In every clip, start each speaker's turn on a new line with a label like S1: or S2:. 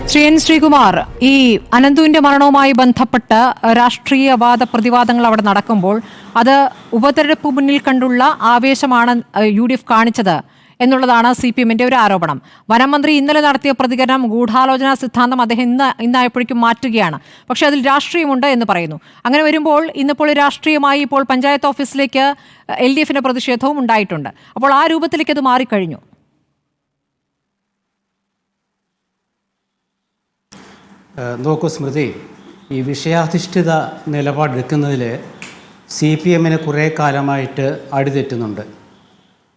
S1: Shri N Sreekumar, ഈ അനന്തുവിന്റെ മരണവുമായി ബന്ധപ്പെട്ട് രാഷ്ട്രീയ പ്രതിവാദങ്ങൾ അവിടെ നടക്കുമ്പോൾ അത് ഉപതെരഞ്ഞെടുപ്പ് മുന്നിൽ കണ്ടുള്ള ആവേശമാണ് UDF കാണിച്ചത് എന്നുള്ളതാണ് CPM-ന്റെ ഒരു ആരോപണം. വനമന്ത്രി ഇന്നലെ നടത്തിയ പ്രതികരണം ഗൂഢാലോചനാ സിദ്ധാന്തം അദ്ദേഹം ഇന്നായപ്പോഴേക്കും മാറ്റുകയാണ്. പക്ഷെ അതിൽ രാഷ്ട്രീയമുണ്ട് എന്ന് പറയുന്നു. അങ്ങനെ വരുമ്പോൾ ഇന്നിപ്പോൾ രാഷ്ട്രീയമായി ഇപ്പോൾ പഞ്ചായത്ത് ഓഫീസിലേക്ക് LDF-ന്റെ പ്രതിഷേധവും ഉണ്ടായിട്ടുണ്ട്. അപ്പോൾ ആ രൂപത്തിലേക്ക് അത് മാറിക്കഴിഞ്ഞു.
S2: നോക്കൂ സ്മൃതി, ഈ വിഷയാധിഷ്ഠിത നിലപാടെടുക്കുന്നതിൽ CPM-ന് കുറേ കാലമായിട്ട് അടിതെറ്റുന്നുണ്ട്.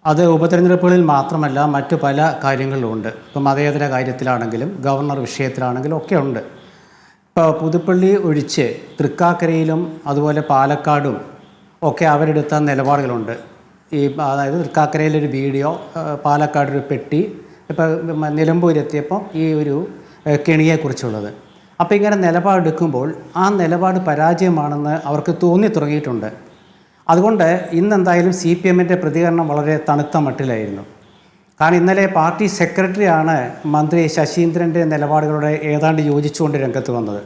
S2: അത് ഉപതെരഞ്ഞെടുപ്പുകളിൽ മാത്രമല്ല, മറ്റു പല കാര്യങ്ങളിലുമുണ്ട്. ഇപ്പം മതേതര കാര്യത്തിലാണെങ്കിലും ഗവർണർ വിഷയത്തിലാണെങ്കിലും ഒക്കെ ഉണ്ട്. ഇപ്പോൾ പുതുപ്പള്ളി ഒഴിച്ച് തൃക്കാക്കരയിലും അതുപോലെ പാലക്കാടും ഒക്കെ അവരെടുത്ത നിലപാടുകളുണ്ട്. അതായത് തൃക്കാക്കരയിലൊരു വീഡിയോ, പാലക്കാടൊരു പെട്ടി, ഇപ്പോൾ നിലമ്പൂരെത്തിയപ്പോൾ ഈ ഒരു കെണിയെക്കുറിച്ചുള്ളത്. അപ്പോൾ ഇങ്ങനെ നിലപാടെടുക്കുമ്പോൾ ആ നിലപാട് പരാജയമാണെന്ന് അവർക്ക് തോന്നി തുടങ്ങിയിട്ടുണ്ട്. അതുകൊണ്ട് ഇന്നെന്തായാലും CPM-ന്റെ പ്രതികരണം വളരെ തണുത്ത മട്ടിലായിരുന്നു. കാരണം ഇന്നലെ പാർട്ടി സെക്രട്ടറിയാണ് മന്ത്രി ശശീന്ദ്രൻ്റെ നിലപാടുകളോട് ഏതാണ്ട് യോജിച്ചുകൊണ്ട് രംഗത്ത് വന്നത്.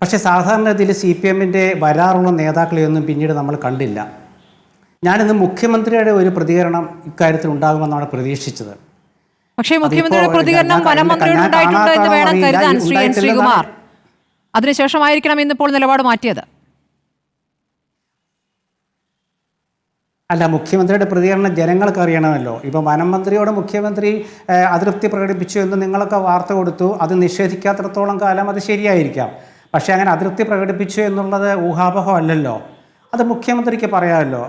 S2: പക്ഷേ സാധാരണഗതിയിൽ CPM-ന്റെ വരാറുള്ള നേതാക്കളെയൊന്നും പിന്നീട് നമ്മൾ കണ്ടില്ല. ഞാനിന്ന് മുഖ്യമന്ത്രിയുടെ ഒരു പ്രതികരണം ഇക്കാര്യത്തിൽ ഉണ്ടാകുമെന്നാണ് പ്രതീക്ഷിച്ചത്.
S1: പക്ഷേ മുഖ്യമന്ത്രിയുടെ പ്രതികരണം വനമന്ത്രിയോട് ഉണ്ടായിട്ടുണ്ട് എന്ന് വേണം കരുതാൻ ശ്രീ എൻ ശ്രീകുമാർ. അതിനുശേഷമായിരിക്കണം ഇന്നിപ്പോൾ നിലപാട് മാറ്റിയത്.
S2: അല്ല, മുഖ്യമന്ത്രിയുടെ പ്രതികരണം ജനങ്ങൾക്ക് അറിയണമല്ലോ. ഇപ്പോൾ വനമന്ത്രിയോട് മുഖ്യമന്ത്രി അതൃപ്തി പ്രകടിപ്പിച്ചു എന്ന് നിങ്ങളൊക്കെ വാർത്ത കൊടുത്തു. അത് നിഷേധിക്കാത്തിടത്തോളം കാലം അത് ശരിയായിരിക്കാം. പക്ഷേ അങ്ങനെ അതൃപ്തി പ്രകടിപ്പിച്ചു എന്നുള്ളത് ഊഹാപോഹം അല്ലല്ലോ. അത് മുഖ്യമന്ത്രിക്ക് പറയാമല്ലോ.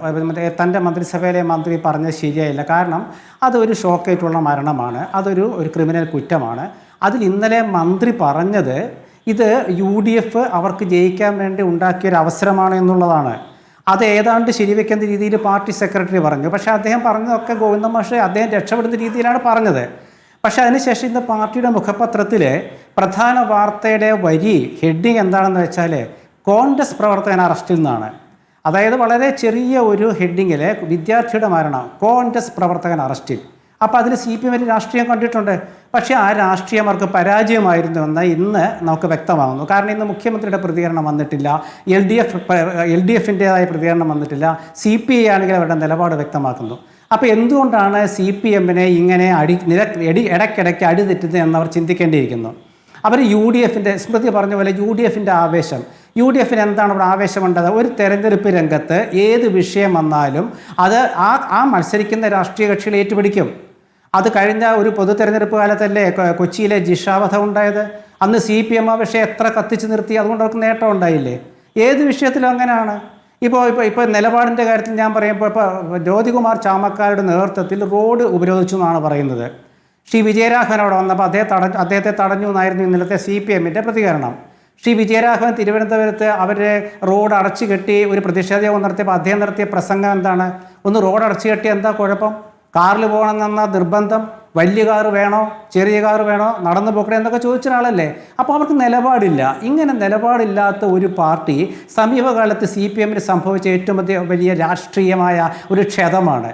S2: തൻ്റെ മന്ത്രിസഭയിലെ മന്ത്രി പറഞ്ഞത് ശരിയായില്ല. കാരണം അതൊരു ഷോക്കേറ്റുള്ള മരണമാണ്, അതൊരു ക്രിമിനൽ കുറ്റമാണ്. അതിൽ ഇന്നലെ മന്ത്രി പറഞ്ഞത് ഇത് UDF അവർക്ക് ജയിക്കാൻ വേണ്ടി ഉണ്ടാക്കിയൊരു അവസരമാണ് എന്നുള്ളതാണ്. അത് ഏതാണ്ട് ശരിവെക്കുന്ന രീതിയിൽ പാർട്ടി സെക്രട്ടറി പറഞ്ഞു. പക്ഷേ അദ്ദേഹം പറഞ്ഞതൊക്കെ ഗോവിന്ദ മാഷ് അദ്ദേഹം രക്ഷപ്പെടുന്ന രീതിയിലാണ് പറഞ്ഞത്. പക്ഷേ അതിനുശേഷം ഇന്ന് പാർട്ടിയുടെ മുഖപത്രത്തിൽ പ്രധാന വാർത്തയുടെ ഹെഡിങ് എന്താണെന്ന് വെച്ചാൽ കോൺഗ്രസ് പ്രവർത്തകൻ അറസ്റ്റിൽ നിന്നാണ്. അതായത് വളരെ ചെറിയ ഒരു ഹെഡിങ്ങിൽ വിദ്യാർത്ഥിയുടെ മരണം, കോൺഗ്രസ് പ്രവർത്തകൻ അറസ്റ്റിൽ. അപ്പോൾ അതിൽ CPM രാഷ്ട്രീയം കണ്ടിട്ടുണ്ട്. പക്ഷേ ആ രാഷ്ട്രീയം അവർക്ക് പരാജയമായിരുന്നു എന്ന് ഇന്ന് നമുക്ക് വ്യക്തമാകുന്നു. കാരണം ഇന്ന് മുഖ്യമന്ത്രിയുടെ പ്രതികരണം വന്നിട്ടില്ല, LDF-ൻ്റെതായ പ്രതികരണം വന്നിട്ടില്ല, CPI ആണെങ്കിൽ അവരുടെ നിലപാട് വ്യക്തമാക്കുന്നു. അപ്പോൾ എന്തുകൊണ്ടാണ് CPM-നെ ഇങ്ങനെ ഇടയ്ക്കിടയ്ക്ക് അടിതെറ്റുന്നത് എന്നവർ ചിന്തിക്കേണ്ടിയിരിക്കുന്നു. അവർ UDF-ൻ്റെ സ്മൃതി പറഞ്ഞ പോലെ UDF-ൻ്റെ ആവേശം, UDF-ന് എന്താണ് ഇവിടെ ആവേശമുണ്ടത്? ഒരു തെരഞ്ഞെടുപ്പ് രംഗത്ത് ഏത് വിഷയം വന്നാലും അത് ആ മത്സരിക്കുന്ന രാഷ്ട്രീയ കക്ഷികൾ ഏറ്റുപിടിക്കും. അത് കഴിഞ്ഞ ഒരു പൊതു തെരഞ്ഞെടുപ്പ് കാലത്തല്ലേ കൊച്ചിയിലെ ജിഷാവധം ഉണ്ടായത്? അന്ന് CPM ആ വിഷയം എത്ര കത്തിച്ച് നിർത്തി, അതുകൊണ്ട് അവർക്ക് നേട്ടം ഉണ്ടായില്ലേ? ഏത് വിഷയത്തിലും അങ്ങനെയാണ്. ഇപ്പോൾ നിലപാടിൻ്റെ കാര്യത്തിൽ ഞാൻ പറയുമ്പോൾ ഇപ്പോൾ ജ്യോതികുമാർ ചാമക്കാരുടെ നേതൃത്വത്തിൽ റോഡ് ഉപരോധിച്ചു എന്നാണ് പറയുന്നത്. ശ്രീ വിജയരാഘവൻ അവിടെ വന്നപ്പോൾ അദ്ദേഹത്തെ തടഞ്ഞു എന്നായിരുന്നു ഇന്നലത്തെ CPM-ൻ്റെ പ്രതികരണം. ശ്രീ വിജയരാഘവൻ തിരുവനന്തപുരത്ത് അവരെ റോഡ് അടച്ചു കെട്ടി ഒരു പ്രതിഷേധ യോഗം നടത്തിയപ്പോൾ അദ്ദേഹം നടത്തിയ പ്രസംഗം എന്താണ്? ഒന്ന് റോഡ് അടച്ചു കെട്ടി എന്താ കുഴപ്പം? കാറിൽ പോകണമെന്ന നിർബന്ധം, വലിയ കാറ് വേണോ ചെറിയ കാറ് വേണോ, നടന്നു പോക്കണേ എന്നൊക്കെ ചോദിച്ച ആളല്ലേ. അപ്പോൾ അവർക്ക് നിലപാടില്ല. ഇങ്ങനെ നിലപാടില്ലാത്ത ഒരു പാർട്ടി സമീപകാലത്ത് CPM-ന് സംഭവിച്ച ഏറ്റവും വലിയ രാഷ്ട്രീയമായ ഒരു ക്ഷതമാണ്.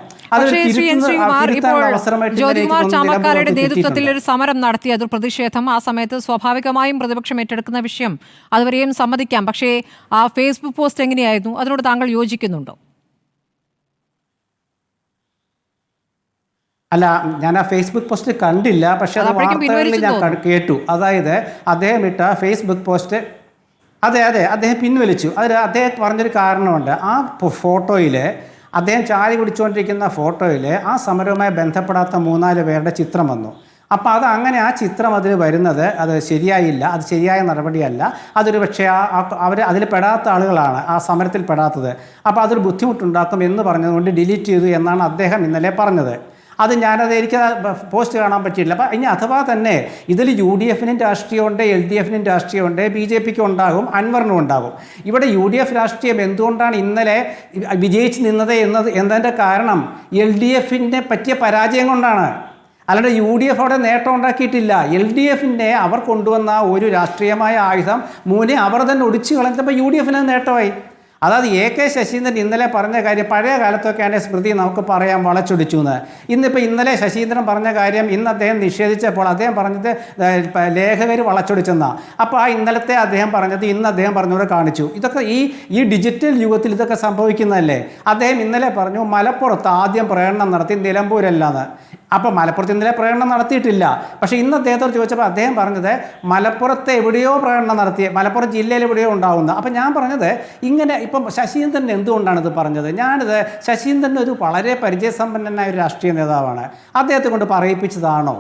S1: ജ്യോതികുമാർ ചാമക്കാലയുടെ നേതൃത്വത്തിൽ ഒരു സമരം നടത്തി, അതൊരു പ്രതിഷേധം. ആ സമയത്ത് സ്വാഭാവികമായും പ്രതിപക്ഷം ഏറ്റെടുക്കുന്ന വിഷയം അതുവരെയും സമ്മതിക്കാം. പക്ഷേ ആ Facebook പോസ്റ്റ് എങ്ങനെയായിരുന്നു? അതിനോട് താങ്കൾ യോജിക്കുന്നുണ്ടോ?
S2: അല്ല, ഞാൻ ആ Facebook പോസ്റ്റ് കണ്ടില്ല. പക്ഷേ അത് വാർത്തകളിൽ ഞാൻ കേട്ടു. അതായത് അദ്ദേഹം ഇട്ട Facebook പോസ്റ്റ് അതെ അദ്ദേഹം പിൻവലിച്ചു. അദ്ദേഹം പറഞ്ഞൊരു കാരണമുണ്ട്. ആ ഫോട്ടോയിൽ അദ്ദേഹം ചായ കുടിച്ചുകൊണ്ടിരിക്കുന്ന ഫോട്ടോയിൽ ആ സമരവുമായി ബന്ധപ്പെടാത്ത 3-4 പേരുടെ ചിത്രം വന്നു. അപ്പോൾ അങ്ങനെ ആ ചിത്രം അതിൽ വരുന്നത് അത് ശരിയായില്ല, അത് ശരിയായ നടപടിയല്ല. അതൊരു പക്ഷേ അവർ അതിൽ പെടാത്ത ആളുകളാണ്, ആ സമരത്തിൽ പെടാത്തത്. അപ്പോൾ അതൊരു ബുദ്ധിമുട്ടുണ്ടാക്കും എന്ന് പറഞ്ഞതുകൊണ്ട് ഡിലീറ്റ് ചെയ്തു എന്നാണ് അദ്ദേഹം ഇന്നലെ പറഞ്ഞത്. എനിക്ക് പോസ്റ്റ് കാണാൻ പറ്റിയില്ല. അപ്പോൾ ഇനി അഥവാ തന്നെ ഇതിൽ UDF-നും രാഷ്ട്രീയമുണ്ട്, LDF-നും രാഷ്ട്രീയമുണ്ട്, BJP-ക്കും ഉണ്ടാകും, അൻവറിനും ഉണ്ടാകും. ഇവിടെ UDF രാഷ്ട്രീയം എന്തുകൊണ്ടാണ് ഇന്നലെ വിജയിച്ച് നിന്നത് എന്നതിൻ്റെ കാരണം LDF-നെ പറ്റിയ പരാജയം കൊണ്ടാണ്. അല്ലാണ്ട് UDF അവിടെ നേട്ടം ഉണ്ടാക്കിയിട്ടില്ല. LDF-നെ അവർ കൊണ്ടുവന്ന ഒരു രാഷ്ട്രീയമായ ആയുധം അവർ തന്നെ ഒടിച്ചു കളഞ്ഞപ്പോൾ UDF-ന് നേട്ടമായി. അതായത് AK ശശീന്ദ്രൻ ഇന്നലെ പറഞ്ഞ കാര്യം പഴയ കാലത്തൊക്കെയാണ് സ്മൃതി നമുക്ക് പറയാൻ വളച്ചൊടിച്ചു എന്ന്. ഇന്നിപ്പോൾ ഇന്നലെ ശശീന്ദ്രൻ പറഞ്ഞ കാര്യം ഇന്ന് അദ്ദേഹം നിഷേധിച്ചപ്പോൾ അദ്ദേഹം പറഞ്ഞത് ലേഖകർ വളച്ചൊടിച്ചെന്നാണ്. അപ്പോൾ ആ ഇന്നലത്തെ അദ്ദേഹം പറഞ്ഞത് ഇന്ന് അദ്ദേഹം പറഞ്ഞൂടെ കാണിച്ചു. ഇതൊക്കെ ഈ ഡിജിറ്റൽ യുഗത്തിൽ ഇതൊക്കെ സംഭവിക്കുന്നതല്ലേ. അദ്ദേഹം ഇന്നലെ പറഞ്ഞു മലപ്പുറത്ത് ആദ്യം പ്രകടനം നടത്തി നിലമ്പൂരല്ലാന്ന്. അപ്പോൾ മലപ്പുറത്ത് ഇന്നലെ പ്രകടനം നടത്തിയിട്ടില്ല. പക്ഷേ ഇന്ന് അദ്ദേഹത്തോട് ചോദിച്ചപ്പോൾ അദ്ദേഹം പറഞ്ഞത് മലപ്പുറത്ത് എവിടെയോ പ്രകടനം നടത്തി, മലപ്പുറം ജില്ലയിൽ എവിടെയോ ഉണ്ടാവുന്നത്. അപ്പോൾ ഞാൻ പറഞ്ഞത് ഇങ്ങനെ ഇപ്പം ശശീന്ദ്രൻ എന്തുകൊണ്ടാണ് ഇത് പറഞ്ഞത്? ശശീന്ദ്രൻ ഒരു വളരെ പരിചയസമ്പന്നനായ ഒരു രാഷ്ട്രീയ നേതാവാണ്. അദ്ദേഹത്തെ കൊണ്ട് പറയിപ്പിച്ചതാണോ,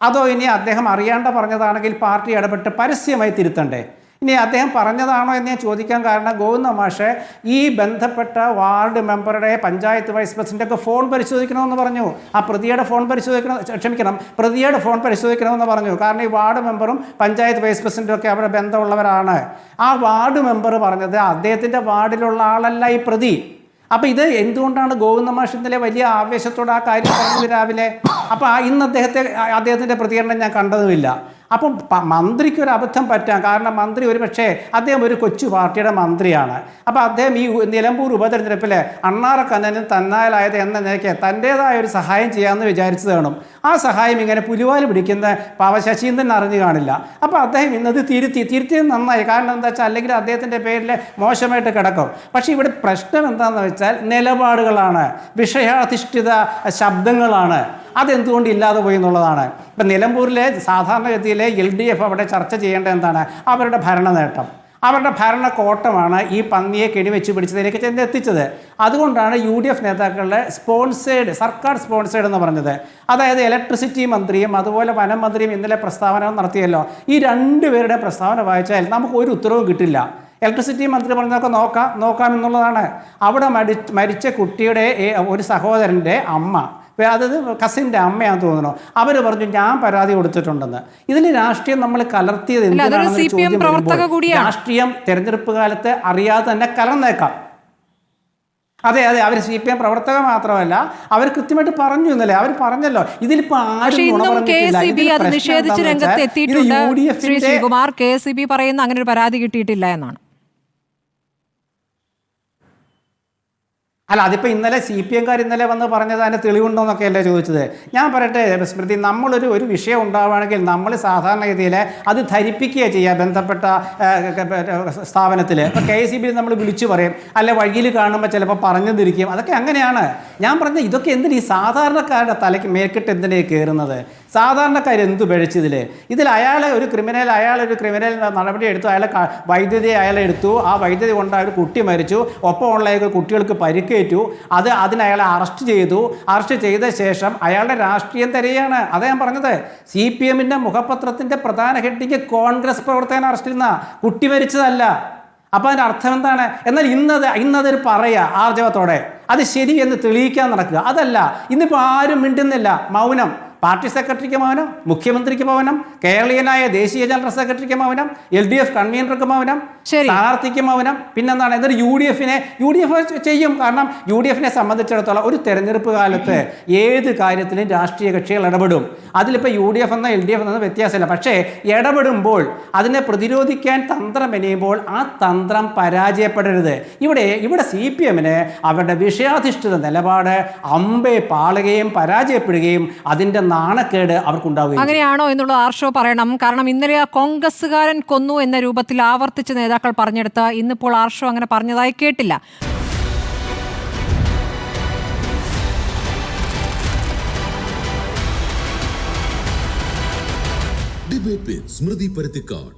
S2: അതോ ഇനി അദ്ദേഹം അറിയാണ്ട് പറഞ്ഞതാണെങ്കിൽ പാർട്ടി ഇടപെട്ട് പരസ്യമായി തിരുത്തണ്ടേ? ഇനി അദ്ദേഹം പറഞ്ഞതാണോ എന്ന് ഞാൻ ചോദിക്കാൻ കാരണം ഗോവിന്ദ മാഷ് ഈ ബന്ധപ്പെട്ട വാർഡ് മെമ്പറുടെ പഞ്ചായത്ത് വൈസ് പ്രസിഡൻ്റൊക്കെ ഫോൺ പരിശോധിക്കണമെന്ന് പറഞ്ഞു. ആ പ്രതിയുടെ ഫോൺ പരിശോധിക്കണമെന്ന് പറഞ്ഞു. കാരണം ഈ വാർഡ് മെമ്പറും പഞ്ചായത്ത് വൈസ് പ്രസിഡൻറ്റും ഒക്കെ അവരുടെ ബന്ധമുള്ളവരാണ്. ആ വാർഡ് മെമ്പർ പറഞ്ഞത് അദ്ദേഹത്തിൻ്റെ വാർഡിലുള്ള ആളല്ല ഈ പ്രതി. അപ്പോൾ ഇത് എന്തുകൊണ്ടാണ് ഗോവിന്ദ മാഷ് ഇന്നലെ വലിയ ആവേശത്തോടെ ആ കാര്യം പറഞ്ഞത് രാവിലെ? അപ്പോൾ ഇന്ന് അദ്ദേഹത്തിൻ്റെ പ്രതികരണം ഞാൻ കണ്ടതുമില്ല. അപ്പം മന്ത്രിക്കൊരു അബദ്ധം പറ്റാം. കാരണം മന്ത്രി അദ്ദേഹം ഒരു കൊച്ചു പാർട്ടിയുടെ മന്ത്രിയാണ്. അപ്പോൾ അദ്ദേഹം ഈ നിലമ്പൂർ ഉപതെരഞ്ഞെടുപ്പിൽ അണ്ണാറക്കണ്ണനും തന്നാലായത് എന്ന നിലയ്ക്ക് തൻ്റേതായ ഒരു സഹായം ചെയ്യാമെന്ന് വിചാരിച്ചത് കാണും. ആ സഹായം ഇങ്ങനെ പുലിവാല് പിടിക്കുന്ന ശശീന്ദ്രൻ അറിഞ്ഞു കാണില്ല. അപ്പോൾ അദ്ദേഹം ഇന്നത് തിരുത്തിയത് നന്നായി. കാരണം എന്താ വെച്ചാൽ അല്ലെങ്കിൽ അദ്ദേഹത്തിൻ്റെ പേരിൽ മോശമായിട്ട് കിടക്കും. പക്ഷേ ഇവിടെ പ്രശ്നം എന്താണെന്ന് വെച്ചാൽ നിലപാടുകളാണ്, വിഷയാധിഷ്ഠിത ശബ്ദങ്ങളാണ്. അതെന്തുകൊണ്ട് ഇല്ലാതെ പോയി എന്നുള്ളതാണ്. ഇപ്പം നിലമ്പൂരിലെ സാധാരണഗതിയിലെ LDF അവിടെ ചർച്ച ചെയ്യേണ്ടത് എന്താണ്? അവരുടെ ഭരണ നേട്ടം, അവരുടെ ഭരണക്കോട്ടമാണ് ഈ പന്നിയെ കെണിവെച്ച് പിടിച്ചതിലേക്ക് ചെന്നെത്തിച്ചത്. അതുകൊണ്ടാണ് UDF നേതാക്കളുടെ സർക്കാർ സ്പോൺസേഡ് എന്ന് പറഞ്ഞത്. അതായത് ഇലക്ട്രിസിറ്റി മന്ത്രിയും അതുപോലെ വനം മന്ത്രിയും ഇന്നലെ പ്രസ്താവന നടത്തിയല്ലോ. ഈ രണ്ടുപേരുടെ പ്രസ്താവന വായിച്ചാൽ നമുക്ക് ഒരു ഉത്തരവും കിട്ടില്ല. ഇലക്ട്രിസിറ്റി മന്ത്രി പറഞ്ഞതൊക്കെ നോക്കാം എന്നുള്ളതാണ്. അവിടെ മരിച്ച കുട്ടിയുടെ ഒരു സഹോദരൻ്റെ അമ്മ, അതായത് കസിൻ്റെ അമ്മയാണെന്ന് തോന്നുന്നു, അവർ പറഞ്ഞു ഞാൻ പരാതി കൊടുത്തിട്ടുണ്ടെന്ന്. ഇതിൽ രാഷ്ട്രീയം നമ്മൾ കലർത്തിയത് എന്തിനാണെന്ന് ചോദ്യം വരുമ്പോൾ രാഷ്ട്രീയം തെരഞ്ഞെടുപ്പ് കാലത്ത് അറിയാതെ തന്നെ കലർന്നേക്കാം. അതെ, അവർ CPM പ്രവർത്തക മാത്രമല്ല, അവർ കൃത്യമായിട്ട് പറഞ്ഞു ഇന്നലെ. അവർ പറഞ്ഞല്ലോ ഇതിലിപ്പോൾ ആരും
S1: നിഷേധിച്ച് രംഗത്ത് എത്തിയിട്ടുണ്ട്. ശ്രീകുമാർ, KSEB പറയുന്ന അങ്ങനെ ഒരു പരാതി കിട്ടിയിട്ടില്ല എന്നാണ്.
S2: അല്ല, അതിപ്പോൾ ഇന്നലെ CPM-കാർ ഇന്നലെ വന്ന് പറഞ്ഞത് അതിൻ്റെ തെളിവുണ്ടോ എന്നൊക്കെയല്ലേ ചോദിച്ചത്. ഞാൻ പറയട്ടെ സ്മൃതി, ഒരു വിഷയം ഉണ്ടാവുകയാണെങ്കിൽ നമ്മൾ സാധാരണഗതിയിൽ അത് ധരിപ്പിക്കുകയാണ് ചെയ്യുക ബന്ധപ്പെട്ട സ്ഥാപനത്തിൽ. ഇപ്പോൾ KSEB നമ്മൾ വിളിച്ചു പറയും, അല്ലെ വഴിയിൽ കാണുമ്പോൾ ചിലപ്പോൾ പറഞ്ഞു തിരിക്കും. അതൊക്കെ അങ്ങനെയാണ്. ഞാൻ പറഞ്ഞത് ഇതൊക്കെ എന്തിന് ഈ സാധാരണക്കാരുടെ തലയ്ക്ക് മേൽക്കിട്ട് എന്തിനാണ് കയറുന്നത്? സാധാരണക്കാരെന്തു ഇതിൽ അയാളൊരു ക്രിമിനൽ നടപടി എടുത്തു, വൈദ്യുതി എടുത്തു. ആ വൈദ്യുതി കൊണ്ട് ഒരു കുട്ടി മരിച്ചു, ഒപ്പമുള്ള കുട്ടികൾക്ക് പരിക്കേറ്റു. അതിന് അയാളെ അറസ്റ്റ് ചെയ്ത ശേഷം അയാളുടെ രാഷ്ട്രീയം തരികയാണ്. അതാ ഞാൻ പറഞ്ഞത്. CPM-ൻ്റെ മുഖപത്രത്തിൻ്റെ പ്രധാന ഹെഡിങ് കോൺഗ്രസ് പ്രവർത്തകനെ അറസ്റ്റ് ചെയ്യുന്ന, കുട്ടി മരിച്ചതല്ല. അപ്പോൾ അതിൻ്റെ അർത്ഥം എന്താണ്? എന്നാൽ ഇന്നതൊരു പറയുക ആർജവത്തോടെ, അത് ശരി എന്ന് തെളിയിക്കാൻ നടക്കുക. അതല്ല, ഇന്നിപ്പോൾ ആരും മിണ്ടുന്നില്ല, മൗനം. പാർട്ടി സെക്രട്ടറിക്ക് മൗനം, മുഖ്യമന്ത്രിക്ക് മൗനം, കേരളീയനായ ദേശീയ ജനറൽ സെക്രട്ടറിക്ക് മൗനം, LDF കൺവീനർക്ക് മൗനം, സ്ഥാനാർത്ഥിക്ക് മൗനം. പിന്നെന്താണ്? എന്നിട്ട് UDF ചെയ്യും. കാരണം UDF-നെ സംബന്ധിച്ചിടത്തോളം ഒരു തെരഞ്ഞെടുപ്പ് കാലത്ത് ഏത് കാര്യത്തിലും രാഷ്ട്രീയ കക്ഷികൾ ഇടപെടും. അതിലിപ്പോൾ UDF എന്നോ LDF എന്നോ വ്യത്യാസമില്ല. പക്ഷേ ഇടപെടുമ്പോൾ അതിനെ പ്രതിരോധിക്കാൻ തന്ത്രം മെനയുമ്പോൾ ആ തന്ത്രം പരാജയപ്പെടരുത്. ഇവിടെ CPM-ന് അവരുടെ വിഷയാധിഷ്ഠിത നിലപാട് പാളുകയും പരാജയപ്പെടുകയും അതിൻ്റെ നാണക്കേട് അവർക്കുണ്ടാവുകയും.
S1: അങ്ങനെയാണോ എന്നുള്ളത് ആർഷോ പറയണം. കാരണം ഇന്നലെ കോൺഗ്രസ്സുകാരൻ കൊന്നു എന്ന രൂപത്തിൽ ആവർത്തിച്ച് നേതാക്കൾ പറഞ്ഞെടുത്ത് ഇന്നിപ്പോൾ ആർഷോ അങ്ങനെ പറഞ്ഞതായി കേട്ടില്ല.
S3: ഡിബേറ്റ് വിത്ത് സ്മൃതി പരുത്തിക്കാട്.